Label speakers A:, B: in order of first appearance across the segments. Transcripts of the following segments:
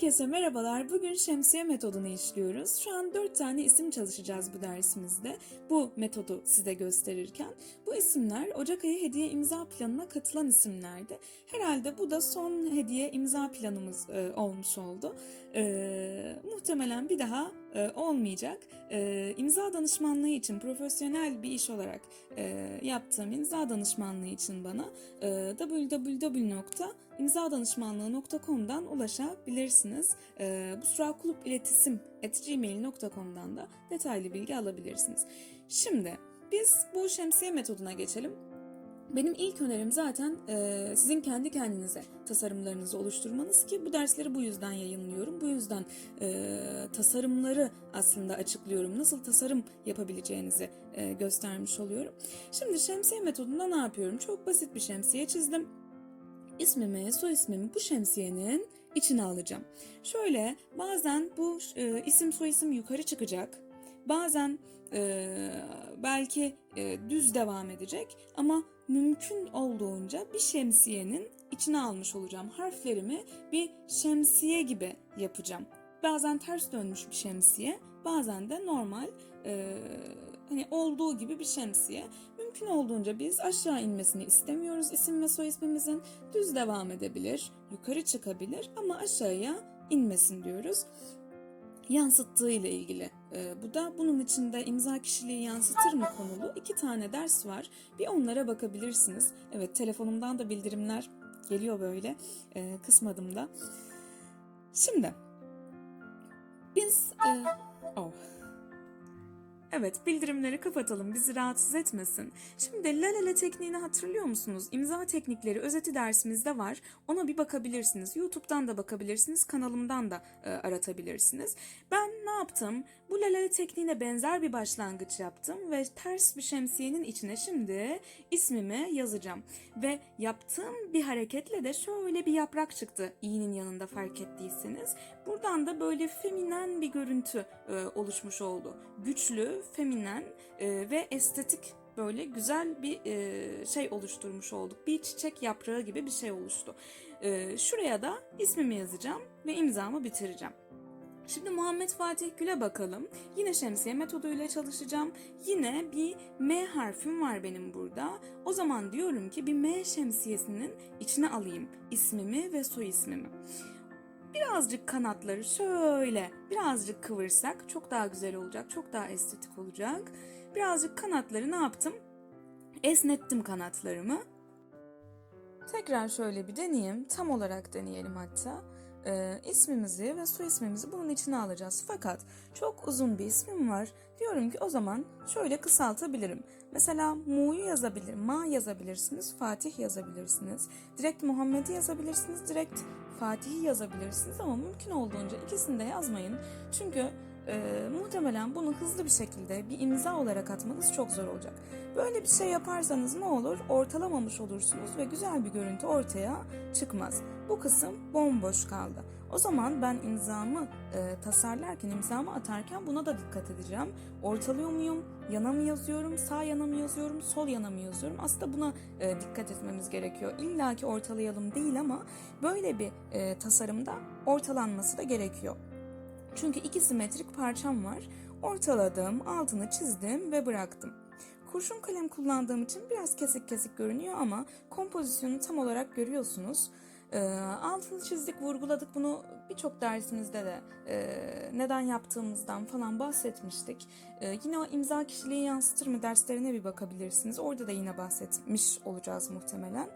A: Herkese merhabalar. Bugün şemsiye metodunu işliyoruz. Şu an 4 tane isim çalışacağız bu dersimizde. Bu metodu size gösterirken. Bu isimler Ocak ayı hediye imza planına katılan isimlerdi. Herhalde bu da son hediye imza planımız olmuş oldu. Muhtemelen bir daha olmayacak. İmza danışmanlığı için profesyonel bir iş olarak yaptığım imza danışmanlığı için bana www.imzadanışmanlığı.com'dan ulaşabilirsiniz. busrakulüpiletisim@gmail.com'dan da detaylı bilgi alabilirsiniz. Şimdi biz bu şemsiye metoduna geçelim. Benim ilk önerim zaten sizin kendi kendinize tasarımlarınızı oluşturmanız ki bu dersleri bu yüzden yayınlıyorum. Bu yüzden tasarımları aslında açıklıyorum. Nasıl tasarım yapabileceğinizi göstermiş oluyorum. Şimdi şemsiye metodunda ne yapıyorum? Çok basit bir şemsiye çizdim. İsmimi, soy ismimi bu şemsiyenin içine alacağım. Şöyle bazen bu isim soy isim yukarı çıkacak. Bazen belki düz devam edecek ama mümkün olduğunca bir şemsiyenin içine almış olacağım. Harflerimi bir şemsiye gibi yapacağım. Bazen ters dönmüş bir şemsiye, bazen de normal hani olduğu gibi bir şemsiye. Mümkün olduğunca biz aşağı inmesini istemiyoruz isim ve soy ismimizin. Düz devam edebilir, yukarı çıkabilir ama aşağıya inmesin diyoruz. Yansıttığı ile ilgili. Bu da bunun içinde imza kişiliği yansıtır mı konulu 2 tane ders var. Bir onlara bakabilirsiniz. Evet, telefonumdan da bildirimler geliyor böyle. Kısmadım da. Şimdi biz Evet, bildirimleri kapatalım, bizi rahatsız etmesin. Şimdi lalala tekniğini hatırlıyor musunuz? İmza teknikleri özeti dersimizde var. Ona bir bakabilirsiniz. YouTube'dan da bakabilirsiniz, kanalımdan da aratabilirsiniz. Ben ne yaptım? Bu lalala tekniğine benzer bir başlangıç yaptım ve ters bir şemsiyenin içine şimdi ismimi yazacağım. Ve yaptığım bir hareketle de şöyle bir yaprak çıktı, i'nin yanında fark ettiyseniz. Buradan da böyle feminen bir görüntü oluşmuş oldu. Güçlü, feminen ve estetik böyle güzel bir şey oluşturmuş olduk. Bir çiçek yaprağı gibi bir şey oluştu. Şuraya da ismimi yazacağım ve imzamı bitireceğim. Şimdi Muhammed Fatih Gül'e bakalım. Yine şemsiye metoduyla çalışacağım. Yine bir M harfim var benim burada. O zaman diyorum ki bir M şemsiyesinin içine alayım ismimi ve soy ismimi. Birazcık kanatları şöyle birazcık kıvırsak çok daha güzel olacak, çok daha estetik olacak. Birazcık kanatları ne yaptım? Esnettim kanatlarımı. Tekrar şöyle bir deneyeyim, tam olarak deneyelim hatta. İsmimizi ve soy ismimizi bunun içine alacağız. Fakat çok uzun bir ismim var. Diyorum ki o zaman şöyle kısaltabilirim. Mesela Mu'yu yazabilirim, Ma yazabilirsiniz, Fatih yazabilirsiniz. Direkt Muhammed'i yazabilirsiniz, direkt Fatih'i yazabilirsiniz ama mümkün olduğunca ikisini de yazmayın. Çünkü muhtemelen bunu hızlı bir şekilde bir imza olarak atmanız çok zor olacak. Böyle bir şey yaparsanız ne olur? Ortalamamış olursunuz ve güzel bir görüntü ortaya çıkmaz. Bu kısım bomboş kaldı. O zaman ben imzamı tasarlarken, imzamı atarken buna da dikkat edeceğim. Ortalıyor muyum? Yana mı yazıyorum? Sağ yana mı yazıyorum? Sol yana mı yazıyorum? Aslında buna dikkat etmemiz gerekiyor. İlla ki ortalayalım değil ama böyle bir tasarımda ortalanması da gerekiyor. Çünkü 2 simetrik parçam var. Ortaladım, altını çizdim ve bıraktım. Kurşun kalem kullandığım için biraz kesik kesik görünüyor ama kompozisyonu tam olarak görüyorsunuz. Altını çizdik, vurguladık. Bunu birçok dersimizde de neden yaptığımızdan falan bahsetmiştik. Yine o imza kişiliği yansıtır mı derslerine bir bakabilirsiniz. Orada da yine bahsetmiş olacağız muhtemelen.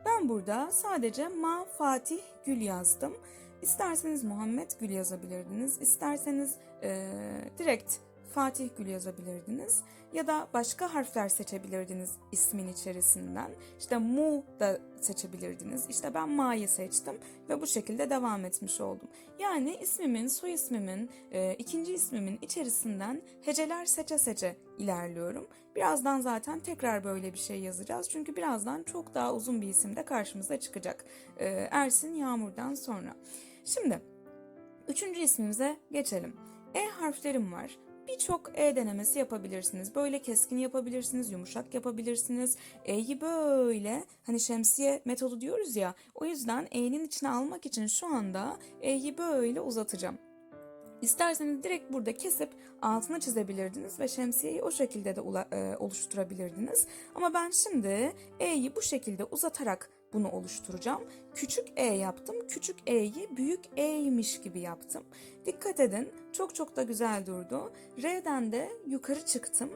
A: Ben burada sadece Ma Fatih Gül yazdım. İsterseniz Muhammed Gül yazabilirdiniz. İsterseniz direkt Fatih Gül yazabilirdiniz. Ya da başka harfler seçebilirdiniz ismin içerisinden. İşte Mu da seçebilirdiniz. İşte ben Ma'yı seçtim ve bu şekilde devam etmiş oldum. Yani ismimin, soy ismimin, ikinci ismimin içerisinden heceler seçe seçe ilerliyorum. Birazdan zaten tekrar böyle bir şey yazacağız. Çünkü birazdan çok daha uzun bir isim de karşımıza çıkacak. Ersin Yağmur'dan sonra. Şimdi 3. ismimize geçelim. E harflerim var. birçok E denemesi yapabilirsiniz. Böyle keskin yapabilirsiniz, yumuşak yapabilirsiniz. E'yi böyle hani şemsiye metodu diyoruz ya. O yüzden E'nin içine almak için şu anda E'yi böyle uzatacağım. İsterseniz direkt burada kesip altına çizebilirdiniz ve şemsiyeyi o şekilde de oluşturabilirdiniz. Ama ben şimdi E'yi bu şekilde uzatarak bunu oluşturacağım. Küçük E yaptım. Küçük E'yi büyük E'ymiş gibi yaptım. Dikkat edin. Çok çok da güzel durdu. R'den de yukarı çıktım.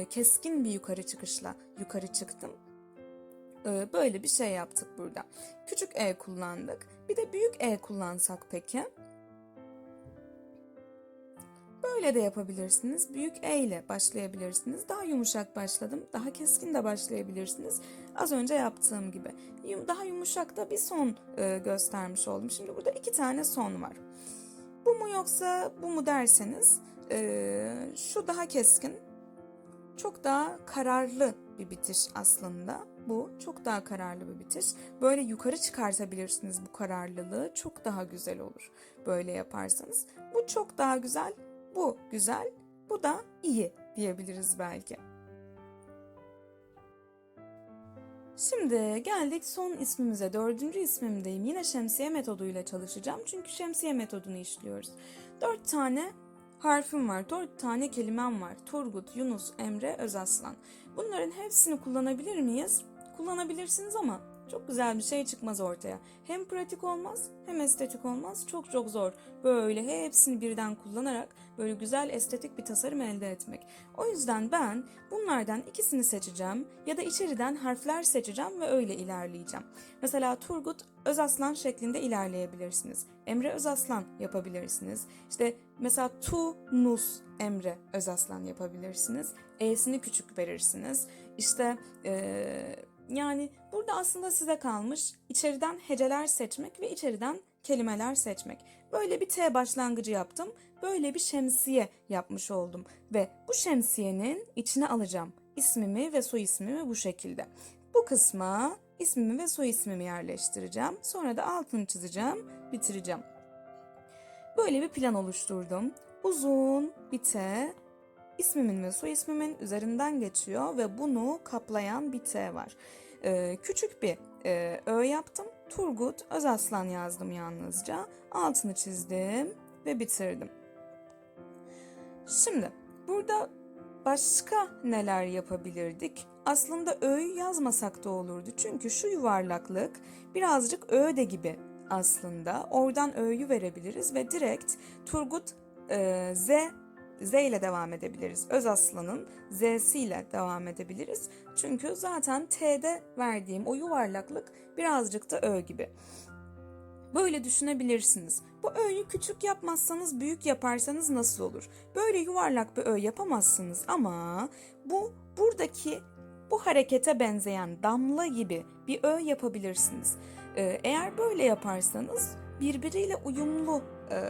A: Keskin bir yukarı çıkışla yukarı çıktım. Böyle bir şey yaptık burada. Küçük E kullandık. Bir de büyük E kullansak peki? Böyle de yapabilirsiniz. Büyük E ile başlayabilirsiniz. Daha yumuşak başladım. Daha keskin de başlayabilirsiniz. Az önce yaptığım gibi. Daha yumuşak da bir son göstermiş oldum. Şimdi burada 2 tane son var. Bu mu yoksa bu mu derseniz şu daha keskin. Çok daha kararlı bir bitiş aslında. Bu çok daha kararlı bir bitiş. Böyle yukarı çıkartabilirsiniz bu kararlılığı. Çok daha güzel olur böyle yaparsanız. Bu çok daha güzel. Bu güzel, bu da iyi diyebiliriz belki. Şimdi geldik son ismimize. 4. ismimdeyim. Yine şemsiye metoduyla çalışacağım. Çünkü şemsiye metodunu işliyoruz. 4 tane harfim var. 4 tane kelimem var. Turgut, Yunus, Emre, Özaslan. Bunların hepsini kullanabilir miyiz? Kullanabilirsiniz ama çok güzel bir şey çıkmaz ortaya. Hem pratik olmaz hem estetik olmaz. Çok çok zor. Böyle hepsini birden kullanarak böyle güzel estetik bir tasarım elde etmek. O yüzden ben bunlardan ikisini seçeceğim ya da içeriden harfler seçeceğim ve öyle ilerleyeceğim. Mesela Turgut Özaslan şeklinde ilerleyebilirsiniz. Emre Özaslan yapabilirsiniz. İşte mesela Tunus Emre Özaslan yapabilirsiniz. E'sini küçük verirsiniz. İşte yani burada aslında size kalmış içeriden heceler seçmek ve içeriden kelimeler seçmek. Böyle bir T başlangıcı yaptım. Böyle bir şemsiye yapmış oldum. Ve bu şemsiyenin içine alacağım ismimi ve soy ismimi bu şekilde. Bu kısma ismimi ve soy ismimi yerleştireceğim. Sonra da altını çizeceğim, bitireceğim. Böyle bir plan oluşturdum. Uzun bir T, ismimin ve soy ismimin üzerinden geçiyor ve bunu kaplayan bir T var. Küçük bir Ö yaptım. Turgut Özaslan yazdım yalnızca. Altını çizdim ve bitirdim. Şimdi burada başka neler yapabilirdik? Aslında Ö'yü yazmasak da olurdu. Çünkü şu yuvarlaklık birazcık Ö de gibi aslında. Oradan Ö'yü verebiliriz ve direkt Turgut Z ile devam edebiliriz. Özaslan'ın Z'siyle devam edebiliriz. Çünkü zaten T'de verdiğim o yuvarlaklık birazcık da Ö gibi. Böyle düşünebilirsiniz. Bu Ö'yü küçük yapmazsanız büyük yaparsanız nasıl olur? Böyle yuvarlak bir Ö yapamazsınız ama buradaki bu harekete benzeyen damla gibi bir Ö yapabilirsiniz. Eğer böyle yaparsanız birbiriyle uyumlu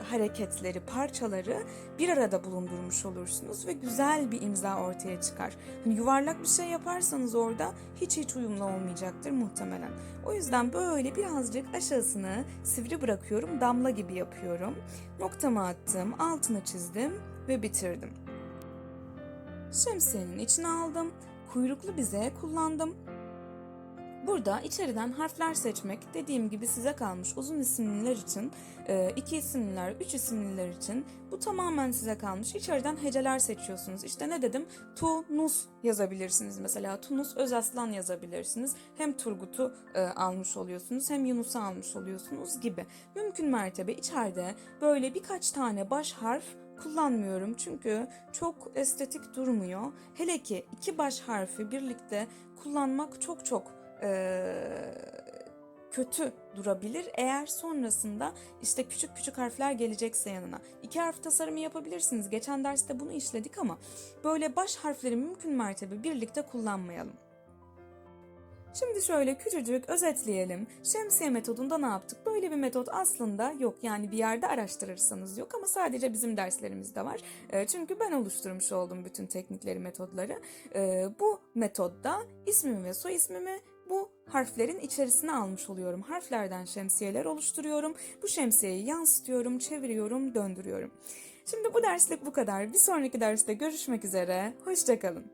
A: hareketleri, parçaları bir arada bulundurmuş olursunuz ve güzel bir imza ortaya çıkar. Hani yuvarlak bir şey yaparsanız orada hiç uyumlu olmayacaktır muhtemelen. O yüzden böyle birazcık aşağısını sivri bırakıyorum, damla gibi yapıyorum. Noktamı attım, altını çizdim ve bitirdim. Şemsiyenin içine aldım, kuyruklu bir Z kullandım. Burada içeriden harfler seçmek dediğim gibi size kalmış. Uzun isimliler için, 2 isimliler, 3 isimliler için bu tamamen size kalmış. İçeriden heceler seçiyorsunuz. İşte ne dedim? Tunus yazabilirsiniz mesela. Tunus Özaslan yazabilirsiniz. Hem Turgut'u almış oluyorsunuz hem Yunus'u almış oluyorsunuz gibi. Mümkün mertebe içeride böyle birkaç tane baş harf kullanmıyorum çünkü çok estetik durmuyor. Hele ki 2 baş harfi birlikte kullanmak çok kötü durabilir. Eğer sonrasında işte küçük harfler gelecekse yanına. 2 harf tasarımı yapabilirsiniz. Geçen derste bunu işledik ama böyle baş harfleri mümkün mertebe birlikte kullanmayalım. Şimdi şöyle küçücük özetleyelim. Şemsiye metodunda ne yaptık? Böyle bir metot aslında yok. Yani bir yerde araştırırsanız yok ama sadece bizim derslerimizde var. Çünkü ben oluşturmuş oldum bütün teknikleri, metodları. Bu metodda ismimi ve soy ismimi bu harflerin içerisine almış oluyorum. Harflerden şemsiyeler oluşturuyorum. Bu şemsiyeyi yansıtıyorum, çeviriyorum, döndürüyorum. Şimdi bu derslik bu kadar. Bir sonraki derste görüşmek üzere. Hoşça kalın.